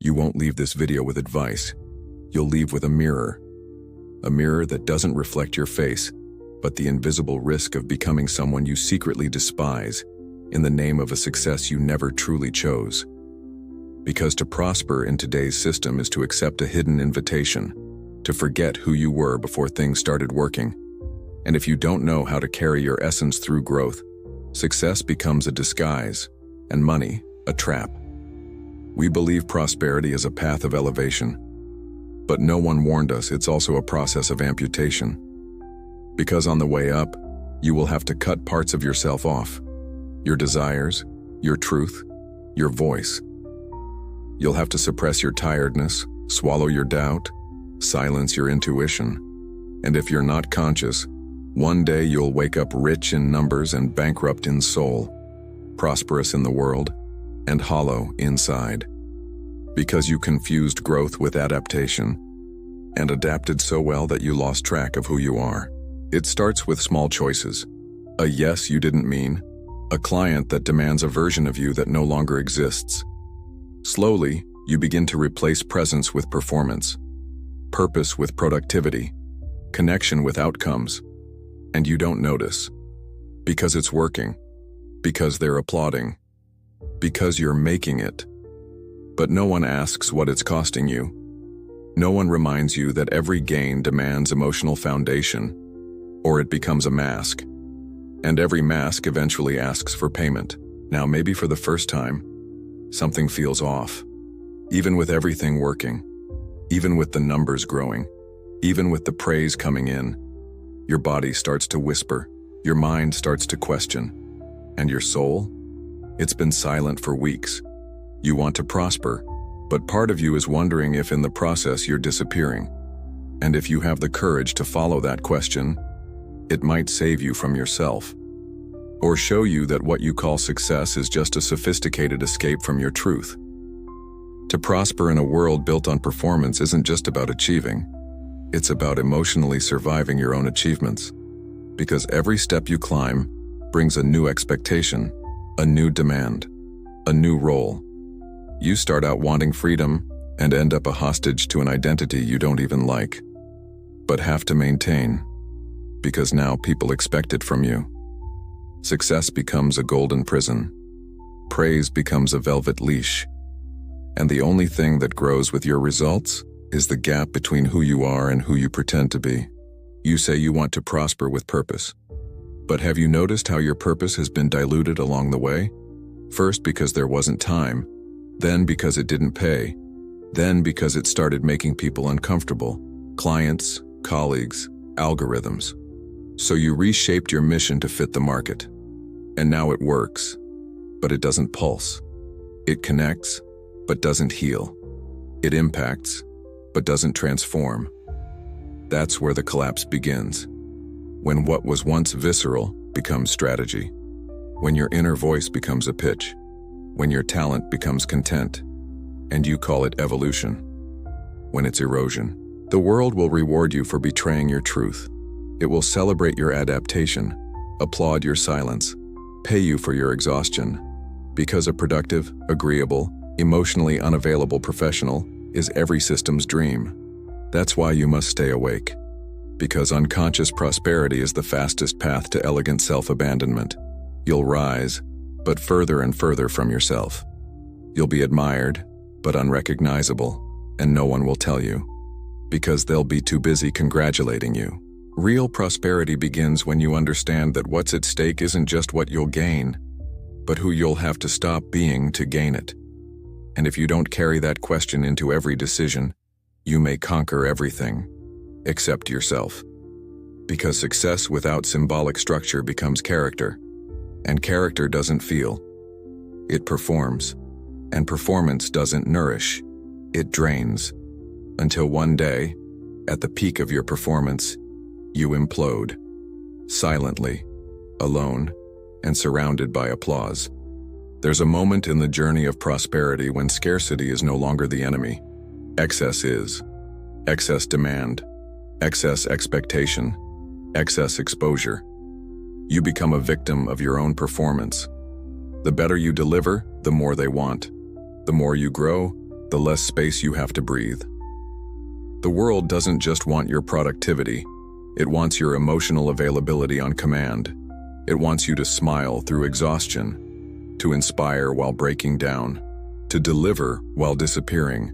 You won't leave this video with advice. You'll leave with a mirror. A mirror that doesn't reflect your face, but the invisible risk of becoming someone you secretly despise in the name of a success you never truly chose. Because to prosper in today's system is to accept a hidden invitation, to forget who you were before things started working. And if you don't know how to carry your essence through growth, success becomes a disguise, and money a trap. We believe prosperity is a path of elevation, but no one warned us it's also a process of amputation. Because on the way up, you will have to cut parts of yourself off. Your desires, your truth, your voice. You'll have to suppress your tiredness, swallow your doubt, silence your intuition. And if you're not conscious, one day you'll wake up rich in numbers and bankrupt in soul, prosperous in the world, and hollow inside. Because you confused growth with adaptation, and adapted so well that you lost track of who you are. It starts with small choices. A yes you didn't mean, a client that demands a version of you that no longer exists. Slowly, you begin to replace presence with performance, purpose with productivity, connection with outcomes, and you don't notice. Because it's working, because they're applauding, because you're making it. But no one asks what it's costing you. No one reminds you that every gain demands emotional foundation, or it becomes a mask. And every mask eventually asks for payment. Now, maybe for the first time, something feels off. Even with everything working, even with the numbers growing, even with the praise coming in, your body starts to whisper, your mind starts to question, and your soul? It's been silent for weeks. You want to prosper, but part of you is wondering if in the process you're disappearing. And if you have the courage to follow that question, it might save you from yourself, or show you that what you call success is just a sophisticated escape from your truth. To prosper in a world built on performance isn't just about achieving. It's about emotionally surviving your own achievements. Because every step you climb brings a new expectation, a new demand, a new role. You start out wanting freedom and end up a hostage to an identity you don't even like, but have to maintain, because now people expect it from you. Success becomes a golden prison. Praise becomes a velvet leash. And the only thing that grows with your results is the gap between who you are and who you pretend to be. You say you want to prosper with purpose. But have you noticed how your purpose has been diluted along the way? First because there wasn't time, then because it didn't pay, then because it started making people uncomfortable, clients, colleagues, algorithms. So you reshaped your mission to fit the market. And now it works, but it doesn't pulse. It connects, but doesn't heal. It impacts, but doesn't transform. That's where the collapse begins. When what was once visceral becomes strategy. When your inner voice becomes a pitch. When your talent becomes content, and you call it evolution. When it's erosion. The world will reward you for betraying your truth. It will celebrate your adaptation, applaud your silence, pay you for your exhaustion. Because a productive, agreeable, emotionally unavailable professional is every system's dream. That's why you must stay awake. Because unconscious prosperity is the fastest path to elegant self-abandonment. You'll rise, but further and further from yourself. You'll be admired, but unrecognizable, and no one will tell you. Because they'll be too busy congratulating you. Real prosperity begins when you understand that what's at stake isn't just what you'll gain, but who you'll have to stop being to gain it. And if you don't carry that question into every decision, you may conquer everything, except yourself. Because success without symbolic structure becomes character, and character doesn't feel. It performs, and performance doesn't nourish. It drains. Until one day, at the peak of your performance, you implode, silently, alone, and surrounded by applause. There's a moment in the journey of prosperity when scarcity is no longer the enemy. Excess is. Excess demand, excess expectation, excess exposure. You become a victim of your own performance. The better you deliver, the more they want. The more you grow, the less space you have to breathe. The world doesn't just want your productivity, it wants your emotional availability on command. It wants you to smile through exhaustion, to inspire while breaking down, to deliver while disappearing.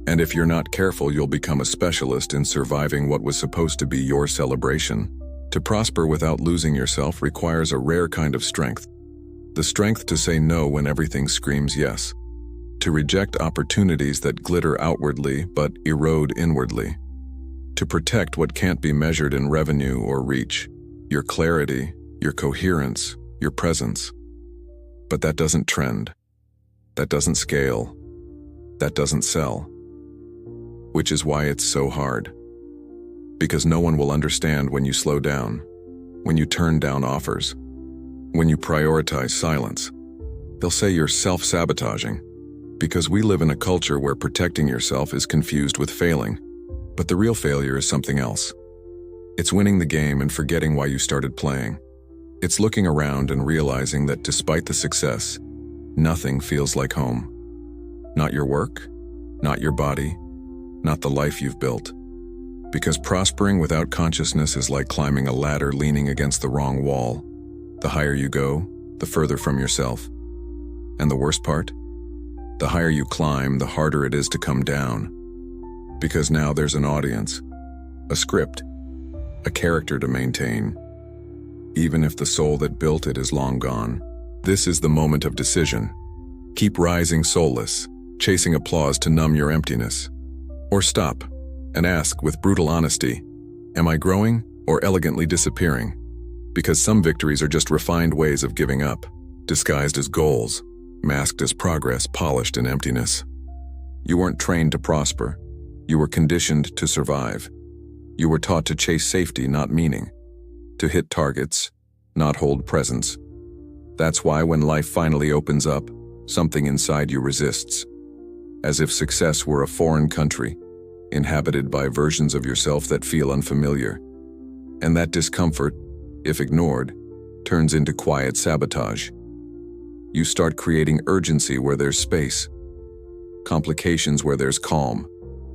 And if you're not careful, you'll become a specialist in surviving what was supposed to be your celebration. To prosper without losing yourself requires a rare kind of strength. The strength to say no when everything screams yes. To reject opportunities that glitter outwardly but erode inwardly. To protect what can't be measured in revenue or reach. Your clarity, your coherence, your presence. But that doesn't trend. That doesn't scale. That doesn't sell. Which is why it's so hard. Because no one will understand when you slow down, when you turn down offers, when you prioritize silence. They'll say you're self-sabotaging, because we live in a culture where protecting yourself is confused with failing. But the real failure is something else. It's winning the game and forgetting why you started playing. It's looking around and realizing that despite the success, nothing feels like home. Not your work, not your body, not the life you've built. Because prospering without consciousness is like climbing a ladder leaning against the wrong wall. The higher you go, the further from yourself. And the worst part? The higher you climb, the harder it is to come down. Because now there's an audience, a script, a character to maintain. Even if the soul that built it is long gone. This is the moment of decision. Keep rising soulless, chasing applause to numb your emptiness. Or stop and ask with brutal honesty, am I growing or elegantly disappearing? Because some victories are just refined ways of giving up, disguised as goals, masked as progress, polished in emptiness. You weren't trained to prosper. You were conditioned to survive. You were taught to chase safety, not meaning. To hit targets, not hold presence. That's why when life finally opens up, something inside you resists. As if success were a foreign country, inhabited by versions of yourself that feel unfamiliar. And that discomfort, if ignored, turns into quiet sabotage. You start creating urgency where there's space, complications where there's calm,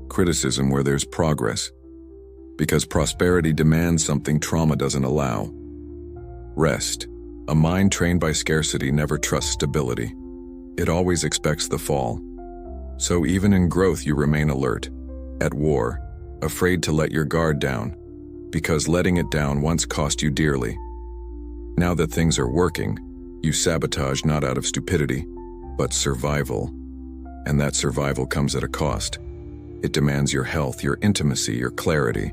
criticism where there's progress. Because prosperity demands something trauma doesn't allow. Rest. A mind trained by scarcity never trusts stability. It always expects the fall. So even in growth you remain alert, at war, afraid to let your guard down, because letting it down once cost you dearly. Now that things are working, you sabotage not out of stupidity, but survival. And that survival comes at a cost. It demands your health, your intimacy, your clarity.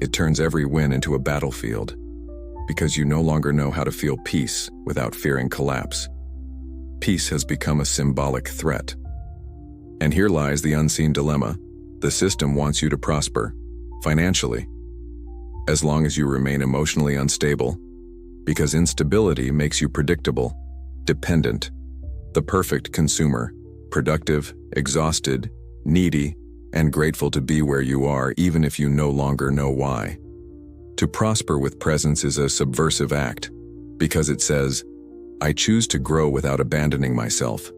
It turns every win into a battlefield, because you no longer know how to feel peace without fearing collapse. Peace has become a symbolic threat. And here lies the unseen dilemma. The system wants you to prosper, financially, as long as you remain emotionally unstable, because instability makes you predictable, dependent, the perfect consumer, productive, exhausted, needy, and grateful to be where you are even if you no longer know why. To prosper with presence is a subversive act, because it says, I choose to grow without abandoning myself.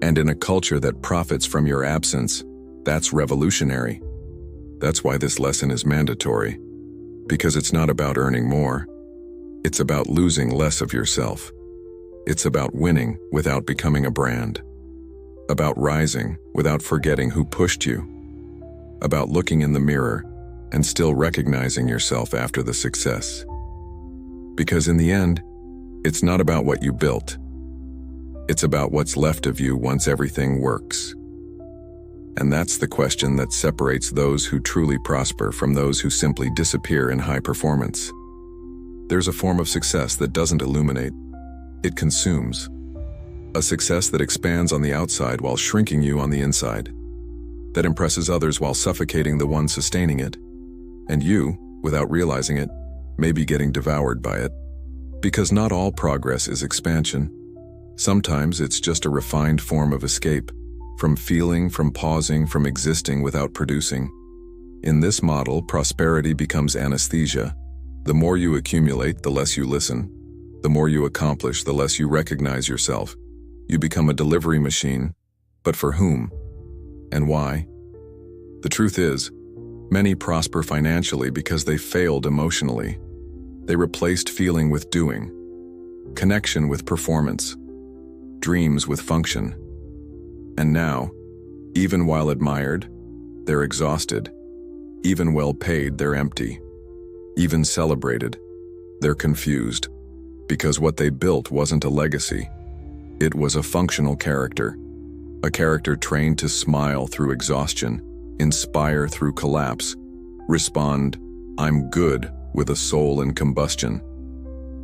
And in a culture that profits from your absence, that's revolutionary. That's why this lesson is mandatory, because it's not about earning more. It's about losing less of yourself. It's about winning without becoming a brand. About rising without forgetting who pushed you. About looking in the mirror and still recognizing yourself after the success. Because in the end, it's not about what you built. It's about what's left of you once everything works. And that's the question that separates those who truly prosper from those who simply disappear in high performance. There's a form of success that doesn't illuminate, it consumes. A success that expands on the outside while shrinking you on the inside. That impresses others while suffocating the one sustaining it. And you, without realizing it, may be getting devoured by it. Because not all progress is expansion. Sometimes it's just a refined form of escape, from feeling, from pausing, from existing without producing. In this model, prosperity becomes anesthesia. The more you accumulate, the less you listen. The more you accomplish, the less you recognize yourself. You become a delivery machine, but for whom? And why? The truth is, many prosper financially because they failed emotionally. They replaced feeling with doing, connection with performance, dreams with function. And now, even while admired, they're exhausted. Even well paid, they're empty. Even celebrated, they're confused. Because what they built wasn't a legacy. It was a functional character. A character trained to smile through exhaustion, inspire through collapse, respond, "I'm good," with a soul in combustion.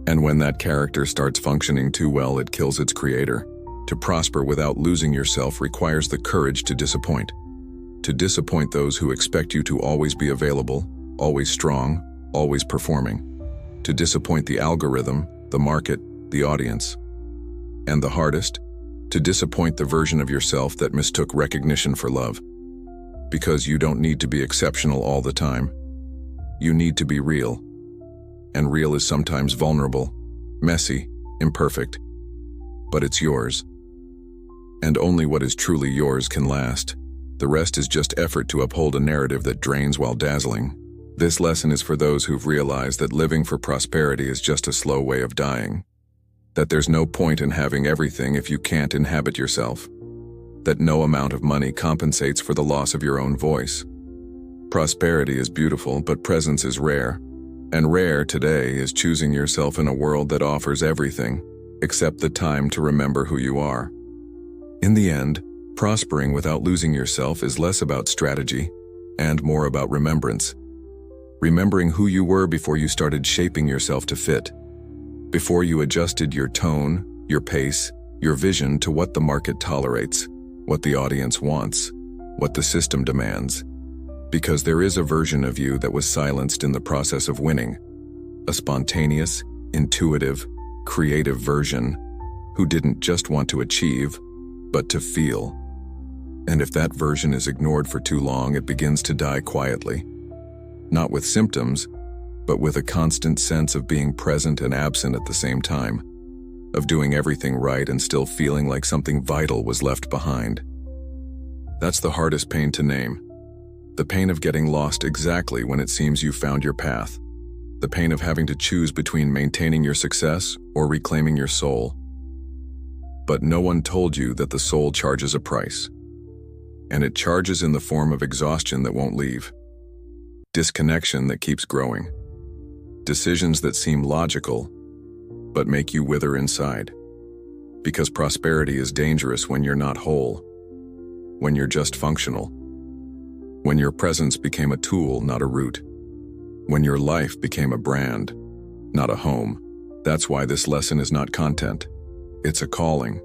And when that character starts functioning too well, it kills its creator. To prosper without losing yourself requires the courage to disappoint. To disappoint those who expect you to always be available, always strong, always performing. To disappoint the algorithm, the market, the audience. And the hardest, to disappoint the version of yourself that mistook recognition for love. Because you don't need to be exceptional all the time. You need to be real. And real is sometimes vulnerable, messy, imperfect. But it's yours. And only what is truly yours can last. The rest is just effort to uphold a narrative that drains while dazzling. This lesson is for those who've realized that living for prosperity is just a slow way of dying. That there's no point in having everything if you can't inhabit yourself. That no amount of money compensates for the loss of your own voice. Prosperity is beautiful, but presence is rare. And rare today is choosing yourself in a world that offers everything, except the time to remember who you are. In the end, prospering without losing yourself is less about strategy and more about remembrance. Remembering who you were before you started shaping yourself to fit. Before you adjusted your tone, your pace, your vision to what the market tolerates, what the audience wants, what the system demands. Because there is a version of you that was silenced in the process of winning. A spontaneous, intuitive, creative version who didn't just want to achieve, but to feel. And if that version is ignored for too long, it begins to die quietly. Not with symptoms, but with a constant sense of being present and absent at the same time, of doing everything right and still feeling like something vital was left behind. That's the hardest pain to name. The pain of getting lost exactly when it seems you found your path. The pain of having to choose between maintaining your success or reclaiming your soul. But no one told you that the soul charges a price. And it charges in the form of exhaustion that won't leave. Disconnection that keeps growing. Decisions that seem logical, but make you wither inside. Because prosperity is dangerous when you're not whole. When you're just functional. When your presence became a tool, not a root. When your life became a brand, not a home. That's why this lesson is not content. It's a calling.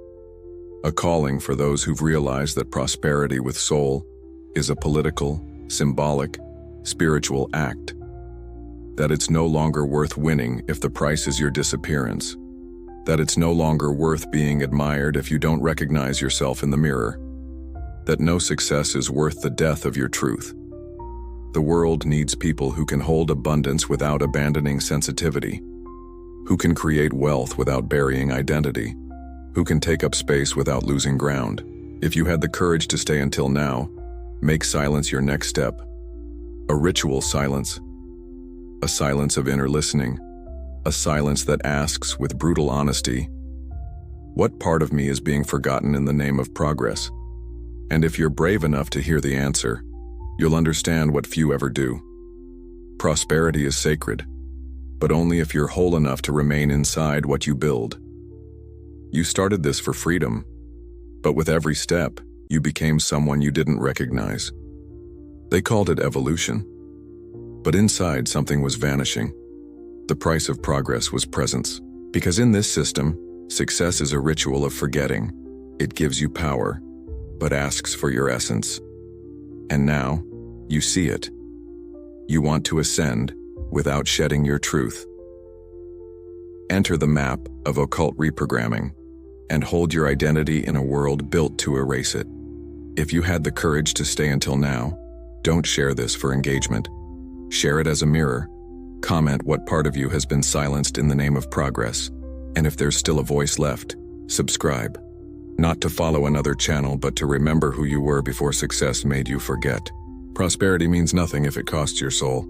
A calling for those who've realized that prosperity with soul is a political, symbolic, spiritual act. That it's no longer worth winning if the price is your disappearance. That it's no longer worth being admired if you don't recognize yourself in the mirror. That no success is worth the death of your truth. The world needs people who can hold abundance without abandoning sensitivity, who can create wealth without burying identity, who can take up space without losing ground. If you had the courage to stay until now, make silence your next step. A ritual silence. A silence of inner listening. A silence that asks with brutal honesty, what part of me is being forgotten in the name of progress? And if you're brave enough to hear the answer, you'll understand what few ever do. Prosperity is sacred, but only if you're whole enough to remain inside what you build. You started this for freedom, but with every step, you became someone you didn't recognize. They called it evolution, but inside something was vanishing. The price of progress was presence, because in this system, success is a ritual of forgetting. It gives you power, but asks for your essence. And now, you see it. You want to ascend without shedding your truth. Enter the map of occult reprogramming and hold your identity in a world built to erase it. If you had the courage to stay until now, don't share this for engagement. Share it as a mirror. Comment what part of you has been silenced in the name of progress. And if there's still a voice left, subscribe. Not to follow another channel, but to remember who you were before success made you forget. Prosperity means nothing if it costs your soul.